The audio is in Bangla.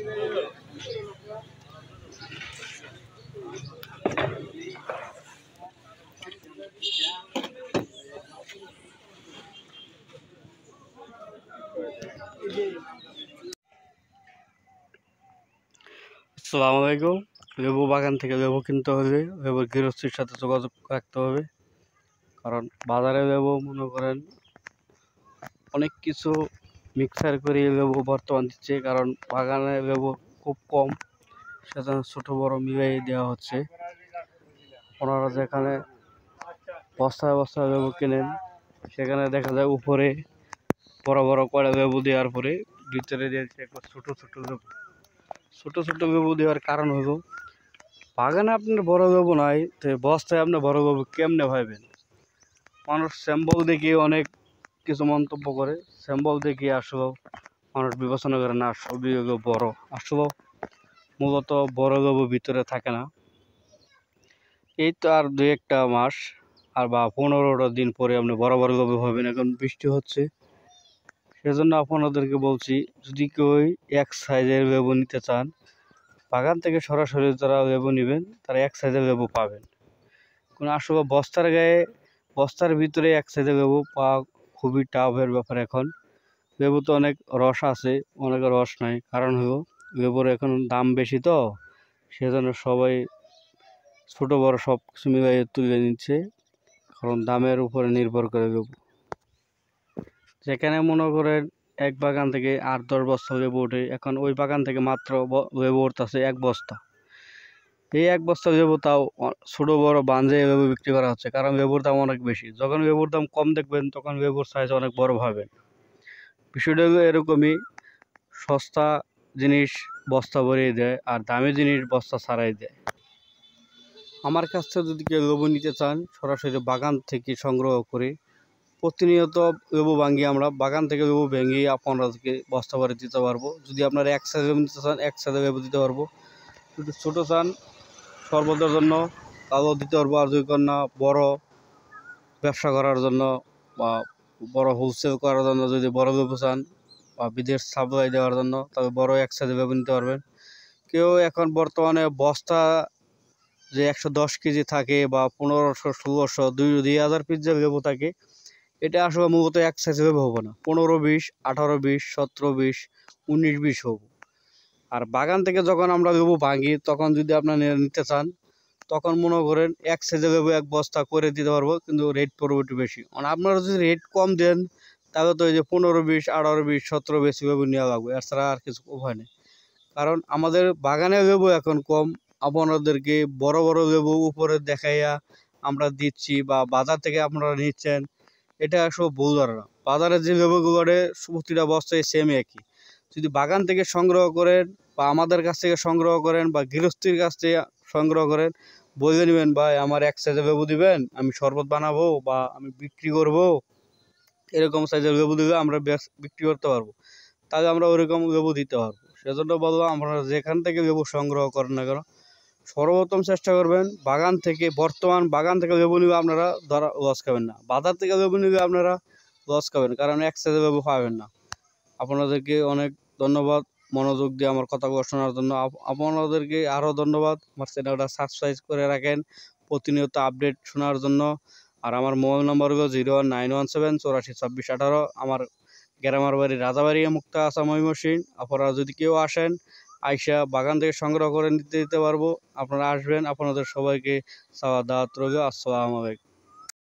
আসসালামু আলাইকুম। লেবু বাগান থেকে লেবু কিনতে হলে লেবুর গৃহস্থীর সাথে যোগাযোগ রাখতে হবে, কারণ বাজারে লেবু মনে করেন অনেক কিছু মিক্সার করে লেবু বর্তমান দিচ্ছে, কারণ বাগানে লেবু খুব কম, সেজন্য ছোটো বড় মিলাই দেওয়া হচ্ছে। ওনারা যেখানে বস্তায় বস্তায় লেবু কেনেন সেখানে দেখা যায় উপরে বড় বড় করে লেবু দেওয়ার পরে ভিতরে দিয়েছে ছোটো ছোটো লেবু। ছোটো ছোটো লেবু দেওয়ার কারণ হলো বাগানে আপনার বড় লেবু নাই, তো বস্তায় আপনি বড় লেবু কেমনে ভাবেন? মানুষ স্যাম্পল দেখে অনেক কিছু মন্তব্য করে, স্যাম্পল দেখে আসলেও মানুষ বিবেচনা করে না সবই হলো বড়। আসলেও মূলত বড় লেবু ভিতরে থাকে না। এই তো আর 2-1 মাস আর বা 15টা দিন পরে আপনি বড় বড় লেবু পাবেন। এখন বৃষ্টি হচ্ছে, সেজন্য আপনাদেরকে বলছি, যদি কেউ এক সাইজের লেবু নিতে চান, বাগান থেকে সরাসরি যারা লেবু নেবেন তারা এক সাইজের লেবু পাবেন। কারণ আসলে বস্তার গায়ে বস্তার ভিতরে এক সাইজের লেবু পাওয়া খুবই টাফের ব্যাপার। এখন লেবুতে অনেক রস আছে, অনেক রস নাই, কারণ হলো লেবুর এখন দাম বেশি, তো সেজন্য সবাই ছোটো বড় সব কিছু মিলিয়ে তুলে নিচ্ছে, কারণ দামের উপরে নির্ভর করে লেবু। যেখানে মনে করেন এক বাগান থেকে 8-10 বস্তা লেবু ওঠে, এখন ওই বাগান থেকে মাত্র লেবু উঠতেছে 1 বস্তা। এই 1 বস্তা লেবু তাও ছোটো বড় বাঞ্জে লেবু বিক্রি করা হচ্ছে, কারণ লেবুর দাম অনেক বেশি। যখন লেবুর দাম কম দেখবেন তখন লেবুর সাইজ অনেক বড় পাবেন। বিষয়টা হলো এরকমই, সস্তা জিনিস বস্তা ভরিয়ে দেয় আর দামি জিনিস বস্তা ছাড়াই দেয়। আমার কাছ থেকে যদি কেউ লেবু নিতে চান, সরাসরি বাগান থেকে সংগ্রহ করে প্রতিনিয়ত লেবু ভাঙি, আমরা বাগান থেকে লেবু ভেঙে আপনাদেরকে বস্তা ভরে দিতে পারবো। যদি আপনারা এক সাইজ লেবু নিতে চান, এক সাইজ লেবু দিতে পারবো। যদি ছোটো চান শরবতের জন্য তাও দিতে পারবো, আর যদি না বড় ব্যবসা করার জন্য বা বড় হোলসেল করার জন্য যদি বড় লেবু চান বা বিদেশ সাপ্লাই দেওয়ার জন্য, তবে বড় এক সাইজের লেবু নিতে পারবেন। কেউ এখন বর্তমানে বস্তা যে 110 কেজি থাকে বা 1500, 1600, 2000 পিস যে লেবু থাকে, এটা আসলে মূলত এক সাইজের লেবু হবো না। 15-20, 18-20, 17-20, 19-20 হবো। আর বাগান থেকে যখন আমরা লেবু ভাঙি তখন যদি আপনারা নিতে চান, তখন মনে করেন এক সাইজের লেবু 1 বস্তা করে দিতে পারবো, কিন্তু রেট পড়বে একটু বেশি। মানে আপনারা যদি রেট কম দেন তাহলে তো এই যে 15-20, 18-20, 17-20 লেবু নেওয়া লাগবে, এছাড়া আর কিছু উপায় নেই। কারণ আমাদের বাগানে লেবু এখন কম, আপনাদেরকে বড় বড় লেবু উপরে দেখাইয়া আমরা দিচ্ছি বা বাজার থেকে আপনারা নিচ্ছেন, এটা আসলে ভুল ধারণা। বাজারে যে লেবুগুলো প্রতিটা বস্তায় সেম একই। যদি বাগান থেকে সংগ্রহ করেন বা আমাদের কাছ থেকে সংগ্রহ করেন বা গৃহস্থীর কাছ থেকে সংগ্রহ করেন, বলে নেবেন ভাই আমার এক সাইজের লেবু দিবেন, আমি শরবত বানাবো বা আমি বিক্রি করব, এরকম সাইজের লেবু দিলে আমরা বিক্রি করতে পারবো, তাহলে আমরা ওইরকম লেবু দিতে পারবো। সেজন্য বললাম, আপনারা যেখান থেকে লেবু সংগ্রহ করেন না কেন, সর্বোত্তম চেষ্টা করবেন বাগান থেকে, বর্তমান বাগান থেকে লেবু নিলে আপনারা লস খাবেন না। বাজার থেকে লেবু নিলে আপনারা লস খাবেন, কারণ এক সাইজের লেবু পাবেন না। আপনাদেরকে অনেক ধন্যবাদ মনোযোগ দিয়ে আমার কথাগুলো শোনার জন্য। আপনাদেরকে আরও ধন্যবাদ। আমার চ্যানেলটা সাবস্ক্রাইব করে রাখেন প্রতিনিয়ত আপডেট শোনার জন্য। আর আমার মোবাইল নম্বর হলো 01917 84 26 18। আমার গ্রামের বাড়ি রাজাবাড়ি, মুক্তা আসা, ময়মনসিংহ। আপনারা যদি কেউ আসেন, আইসা বাগান থেকে সংগ্রহ করে দিতে পারবো। আপনারা আসবেন, আপনাদের সবাইকে সাওয়া দাওয়াত রইল। আসসালামু আলাইকুম।